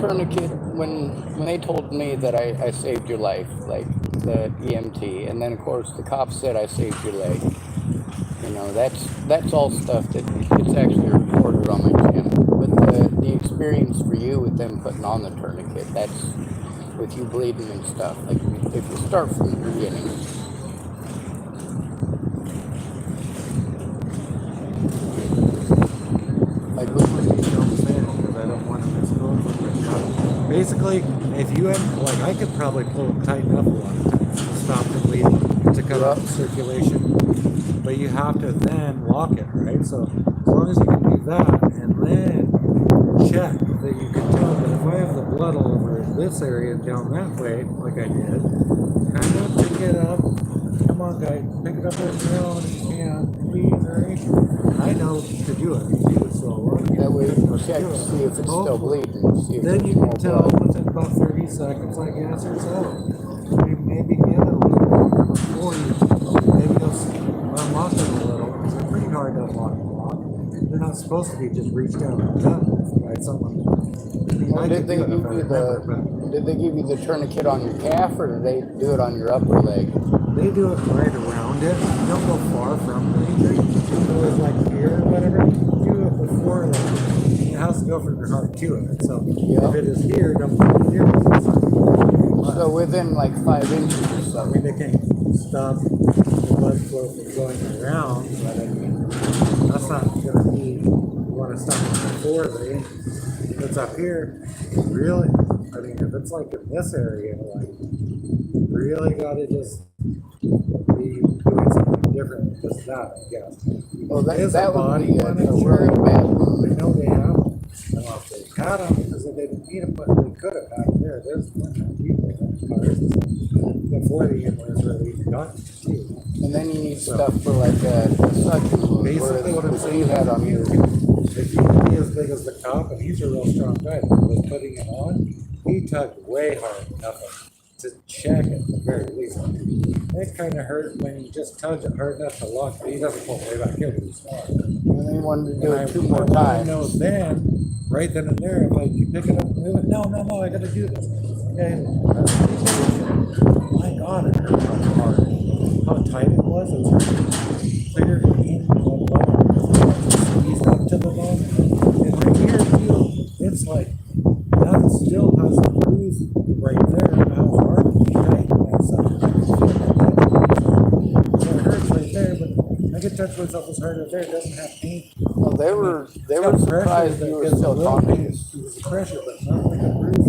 tourniquet when they told me that I saved your life, like the EMT, and then of course the cop said I saved your leg. That's all stuff that it's actually reported on my channel. But the experience for you with them putting on the tourniquet, that's with you bleeding and stuff. Like if you start from the beginning. Like Don't say it because I don't want to misquote. Basically, if you had, like, I could probably pull it tight enough a lot of times to stop the bleeding, to cut off the circulation. But you have to then lock it, right? So as long as you can do that and then check that you can tell that if I have the blood all over this area and down that way, like I did, kind of pick it up. Come on, guys, pick it up as you know if you can, please, right? I know to do it. You do it so that way you can check to see if it's still bleeding. See if then you can tell blood. within about 30 seconds, I guess, or so. Maybe give it a little bit before you. Maybe just unlock it a little because they're pretty hard to unlock and lock. They're not supposed to be just reach down and done by someone. Well, did they give you the tourniquet on your calf, or did they do it on your upper leg? They do it right around it. You don't go far from the injury. So it's like here or whatever. Do it before, like, it has to go from your heart to it. So if it is here, don't put it here. So within like 5 inches or so. I mean, they can stop the blood flow from going around, but I mean, that's not going to be, you want to stop it before the injury. If it's up here, really, I mean, if it's like in this area, like, really got to just be doing something different than just that, I guess. Well, that would be a really bad one. They know they have them. I don't know if they had them because they didn't need them, but they could have back there. There's people in cars before the ambulance really even got to. And then you need stuff for like a suction wound. Basically, what I'm saying you had on your. If you can be as big as the cop, and he's a real strong guy that was putting it on, he tugged way hard enough to check it at the very least. It kind of hurt when he just tugged it hard enough to lock, but he doesn't pull way back here because he's smart. And then he wanted to do it 2 more times. I know then, right then and there, if I pick it up and move it, no, I gotta do this. Okay. My God, it hurt hard. How tight it was clear in the bone. Squeezed up to the bone. And right here, it's like, that still has a bruise right there. How hard you tighten that stuff. So it hurts right there, but I can touch myself as hard as there. It doesn't have pain. Well, they were surprised you were still conscious. It was pressure, but not like a bruise.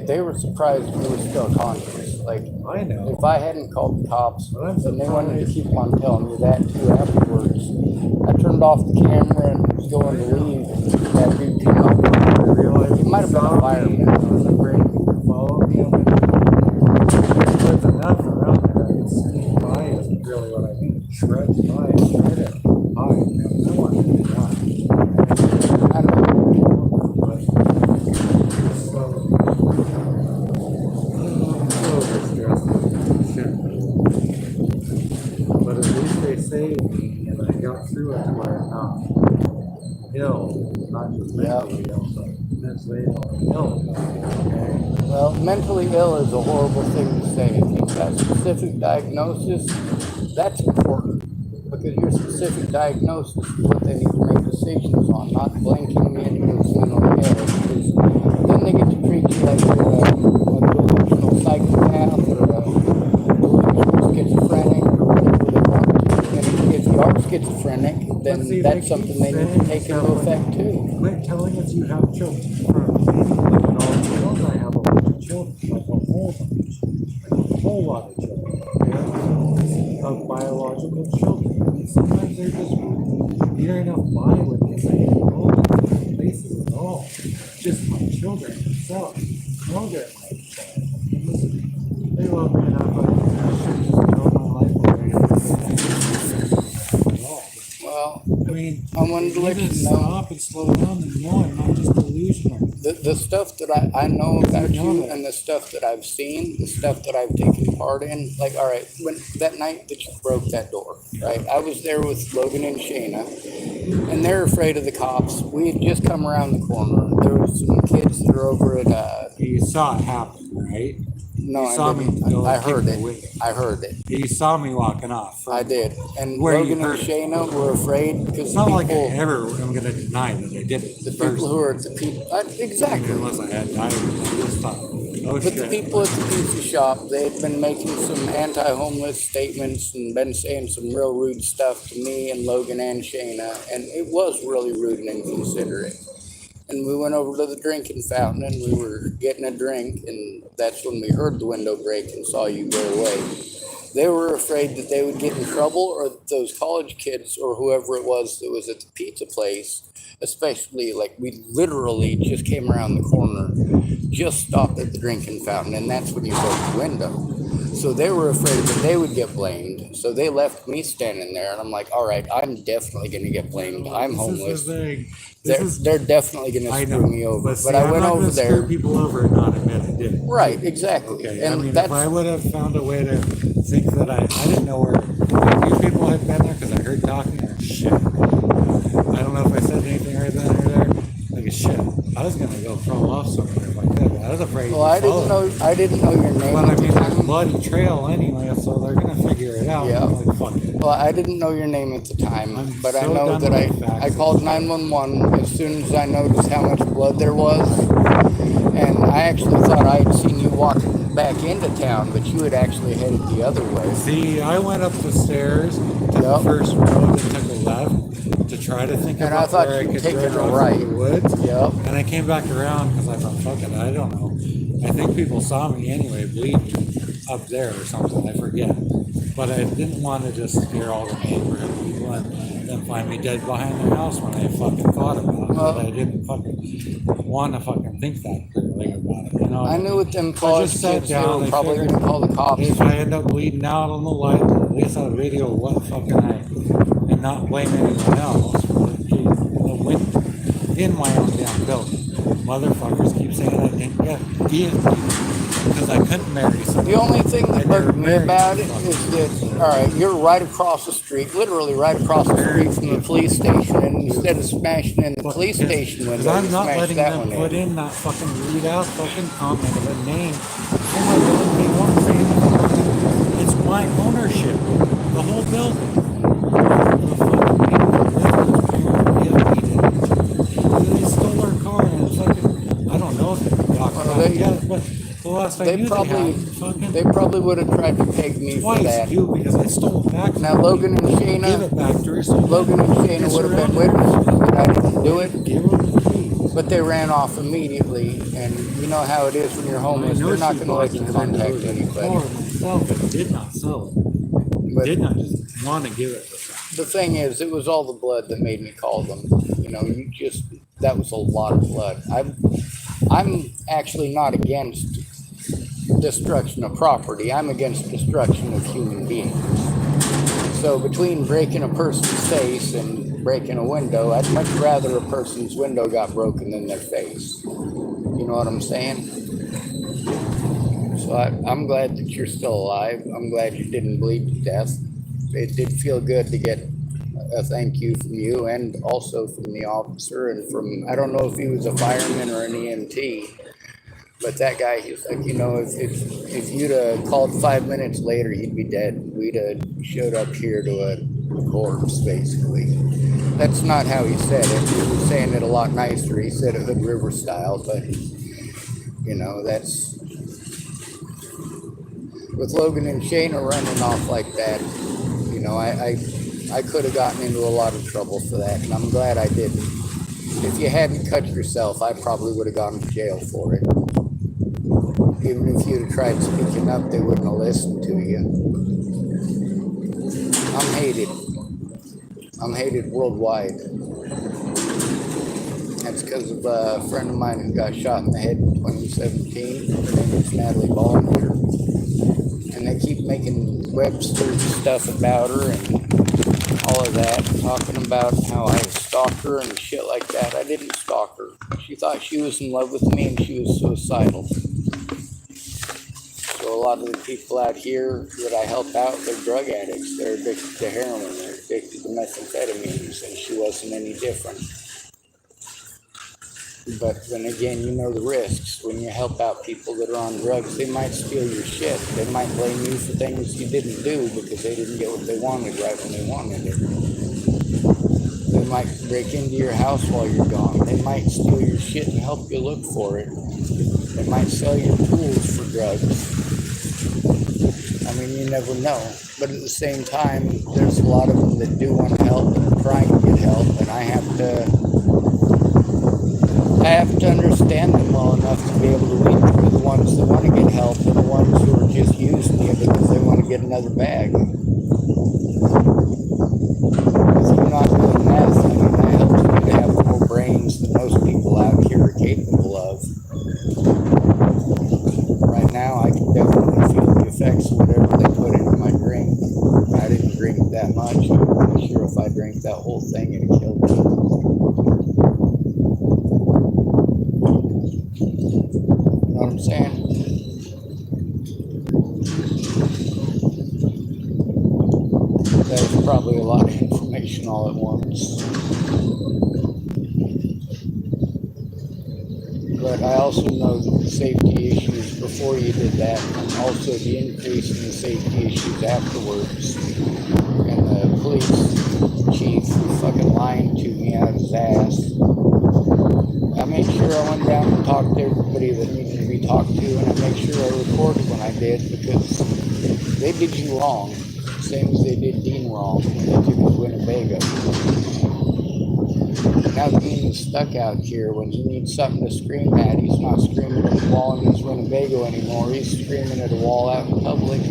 They were surprised you were still conscious. Like, I know. if I hadn't called the cops, and they wanted to keep on telling me that too afterwards, I turned off the camera and was going to leave, and that dude came up. I realized It might have been a fireman. I was afraid he would follow me. There's enough around there. I could sneak by is really what I mean. Shred by and try to hide. I want to do that. I don't know. But at least they saved me and I got through it where I'm not ill, not just mentally ill, but mentally ill. Okay? Well, mentally ill is a horrible thing to say. If you've got a specific diagnosis, that's important. Because your specific diagnosis is what they need to make decisions on, not blanking me into as mentally ill. Because then they get to treat you like you're a delusional psychopath or a delusional schizophrenic or whatever they want to. And if you are schizophrenic, then that's something they need to take into effect too. Quit telling us you have children. Like in all children, I have a lot of children, like a whole lot of children. Yeah? Of biological children. And sometimes they're just near enough by with me saying, oh, faces at all. Just my children themselves. Know they're my child. They love me enough. I should just know my life already. Well, I mean, I wanted to let you know. Stop and slow down and know I'm not just delusional. The stuff that I know about you and the stuff that I've seen, the stuff that I've taken part in, like, all right, when that night that you broke that door, right? I was there with Logan and Shayna, and they're afraid of the cops. We had just come around the corner. There was some kids that are over at You saw it happen, right? no, You I saw me didn't. go I kick heard the it. window. I heard it. You saw me walking off. I did. And Where you Logan and heard it. Shayna were afraid because It's the not like I people, ever am going to deny that I did it. the people who are at the people, exactly. Unless I had died, I just thought, oh But the shit. people at the pizza shop, they'd been making some anti-homeless statements and been saying some real rude stuff to me and Logan and Shayna, and it was really rude and inconsiderate. And we went over to the drinking fountain and we were getting a drink, and that's when we heard the window break and saw you go away. They were afraid that they would get in trouble, or that those college kids or whoever it was that was at the pizza place, especially, like, we literally just came around the corner, just stopped at the drinking fountain, and that's when you broke the window. So they were afraid that they would get blamed. So they left me standing there, and I'm like, all right, I'm definitely going to get blamed. I'm homeless. They're definitely going to screw me over. But I went over there. Screw people over and not admit I did it. Right, exactly. Okay, And I mean, that's if I would have found a way to think that I didn't know where you people had been there because I heard talking or shit. I don't know if I said anything right then or there. Like shit, I was gonna go crawl off somewhere if I could. I was afraid. well, I didn't know your name. But I at the mean, there's a time. bloody trail anyway, so they're gonna figure it out. Yeah. I'm like, fuck it. Well, I didn't know your name at the time, I'm but I so know done that with I facts. called 911 as soon as I noticed how much blood there was. And I actually thought I had seen you walking back into town, but you had actually headed the other way. See, I went up the stairs to the Yep. first road and took a left to try to think And I about thought where I you'd could taken drive a off right. in the woods. Yep. And I came back around because I thought, fuck it, I don't know. I think people saw me anyway bleeding up there or something, I forget. But I didn't want to just scare all the neighborhood people and then find me dead behind their house when I fucking thought about it. Well- But I didn't fucking want to fucking think that clearly about it. You know? I knew with them I college just sat kids, they down, were I probably figured going to call the cops. if I end up bleeding out on the light, at least I'll video what fucking and not blame anyone else for the wind in my own damn building. Motherfuckers keep saying I didn't get because I couldn't marry someone. The only thing that I never bugged me married about it someone. is that, all right, you're right across the street, literally right across the street from the police station, and instead of smashing in the police station window, I'm you not smashed letting that them one put in. in that fucking read out fucking comment of a name. In my building, they won't say anything. It's my ownership. The whole building. The fucking people they stole our car and fucking I don't know if they got Well, they- yet, but the last I They knew probably, they had they would have tried to peg me for twice that. too because I stole it back. from Now her. Logan and Give Shayna, it back to her. So Logan and Shayna would have been witnesses that I didn't do it, Give her the keys. but they ran off immediately. And you know how it is when you're homeless; they're not going to let you contact anybody. Myself, but did not sell it. But Did not just want to give it. the thing is, it was all the blood that made me call them. You know, that was a lot of blood. I'm actually not against destruction of property. I'm against destruction of human beings. So between breaking a person's face and breaking a window, I'd much rather a person's window got broken than their face. You know what I'm saying? So I'm glad that you're still alive. I'm glad you didn't bleed to death. It did feel good to get a thank you from you and also from the officer and from, I don't know if he was a fireman or an EMT, but that guy, he's like, you know, if you'd have called 5 minutes later, he'd be dead. We'd have showed up here to a corpse, basically. That's not how he said it. He was saying it a lot nicer. He said it Hood River style, but, you know, that's... With Logan and Shayna running off like that, you know, I could have gotten into a lot of trouble for that, and I'm glad I didn't. If you hadn't cut yourself, I probably would have gone to jail for it. Even if you'd have tried speaking up, they wouldn't have listened to you. I'm hated. I'm hated worldwide. That's because of a friend of mine who got shot in the head in 2017. Her name is Natalie Ballinger. And they keep making Webster stuff about her and all of that, talking about how I stalked her and shit like that. I didn't stalk her. She thought she was in love with me and she was suicidal. So a lot of the people out here that I help out, they're drug addicts. They're addicted to heroin. They're addicted to methamphetamines, and she wasn't any different. But then again, you know the risks. When you help out people that are on drugs, they might steal your shit. They might blame you for things you didn't do because they didn't get what they wanted right when they wanted it. They might break into your house while you're gone. They might steal your shit and help you look for it. They might sell your tools for drugs. I mean, you never know. But at the same time, there's a lot of them that do want to help and are trying to get help, and I have to understand them well enough to be able to weed through the ones that want to get help and the ones who are just using you because they want to get another bag. If you're not doing meth, I mean, that helps you to have more brains than most people out here are capable of. Right now, I can definitely feel the effects of whatever they put into my drink. I didn't drink that much. I'm sure if I drank that whole thing, it'd kill me. You know what I'm saying? There's probably a lot of information all at once. But I also know that the safety issues before you did that, and also the increase in the safety issues afterwards. And the police chief was fucking lying to me out of his ass. I made sure I went down and talked to everybody that needed to be talked to, and I made sure I recorded when I did, because they did you wrong, same as they did Dean wrong when they took his Winnebago. Now Dean is stuck out here. When he needs something to scream at, he's not screaming at the wall in his Winnebago anymore. He's screaming at a wall out in public.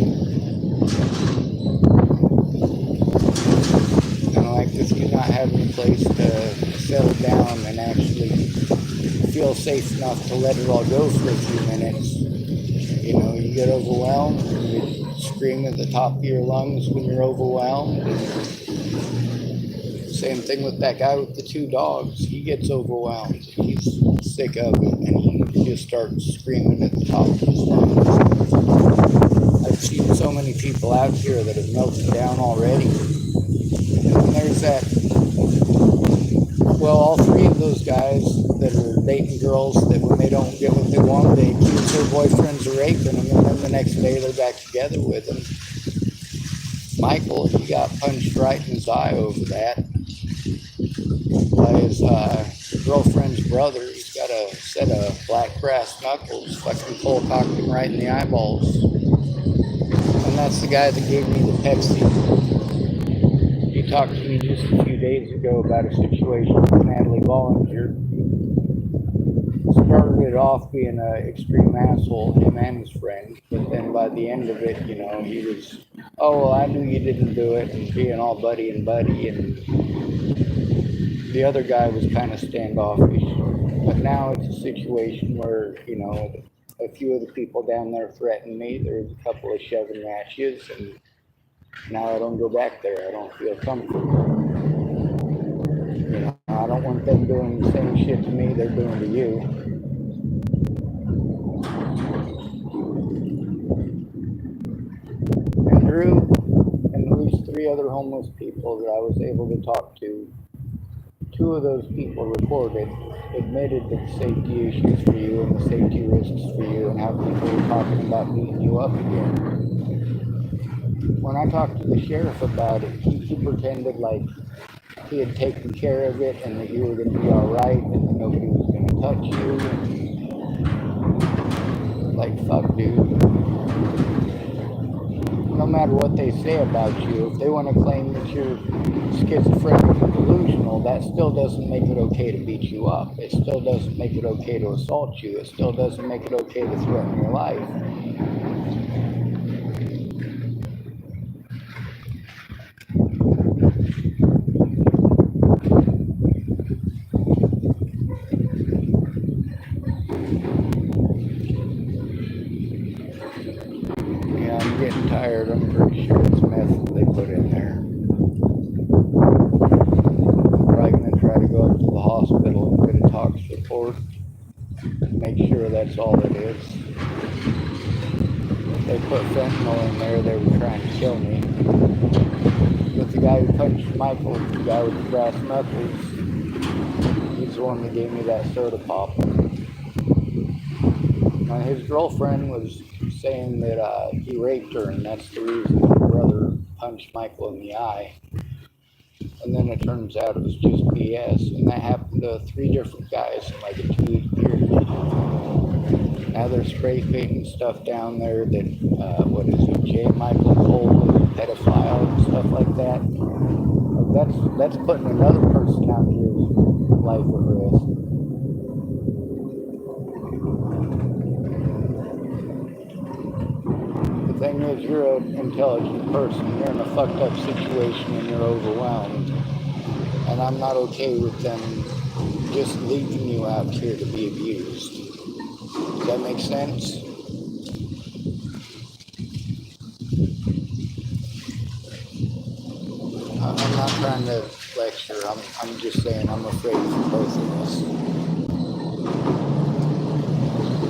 And like, if you're not having a place to settle down and actually feel safe enough to let it all go for a few minutes, you know, you get overwhelmed, you scream at the top of your lungs when you're overwhelmed. Same thing with that guy with the 2 dogs. He gets overwhelmed. He's sick of it, and he just starts screaming at the top of his lungs. I've seen so many people out here that have melted down already. And then there's that, well, all 3 of those guys that are dating girls that when they don't get what they want, they accuse their boyfriends of raping them, and then the next day they're back together with them. Michael, he got punched right in his eye over that by his girlfriend's brother. He's got a set of black brass knuckles, fucking Cole cocked him right in the eyeballs. And that's the guy that gave me the Pepsi. He talked to me just a few days ago about a situation with Natalie Bollinger. Started it off being an extreme asshole, him and his friend, but then by the end of it, you know, he was, oh, well, I knew you didn't do it, and being all buddy and buddy, and the other guy was kind of standoffish. But now it's a situation where, you know, a few of the people down there threatened me. There was a couple of shoving matches, and now I don't go back there. I don't feel comfortable. You know, I don't want them doing the same shit to me they're doing to you. And Drew and at least 3 other homeless people that I was able to talk to, 2 of those people recorded, admitted to the safety issues for you and the safety risks for you and how people were talking about beating you up again. When I talked to the sheriff about it, he pretended like he had taken care of it and that you were going to be all right and that nobody was going to touch you. Like, fuck, dude. No matter what they say about you, if they want to claim that you're schizophrenic or delusional, that still doesn't make it okay to beat you up. It still doesn't make it okay to assault you. It still doesn't make it okay to threaten your life. Yeah, I'm getting tired. I'm pretty sure it's meth that they put in there. I'm probably going to try to go up to the hospital and get a tox report. Make sure that's all it is. If they put fentanyl in there, they were trying to kill me. But the guy who punched Michael, the guy with the brass knuckles, he's the one that gave me that soda pop. Now, his girlfriend was saying that he raped her, and that's the reason her brother punched Michael in the eye. And then it turns out it was just BS, and that happened to 3 different guys in like a 2-week period. Now they're spray painting stuff down there that, what is it, J. Michael Cole is a pedophile and stuff like that. Like that's putting another person out here's life at risk. The thing is, you're an intelligent person. You're in a fucked up situation and you're overwhelmed. And I'm not okay with them just leaving you out here to be abused. Does that make sense? I'm not trying to lecture. I'm just saying I'm afraid for both of us.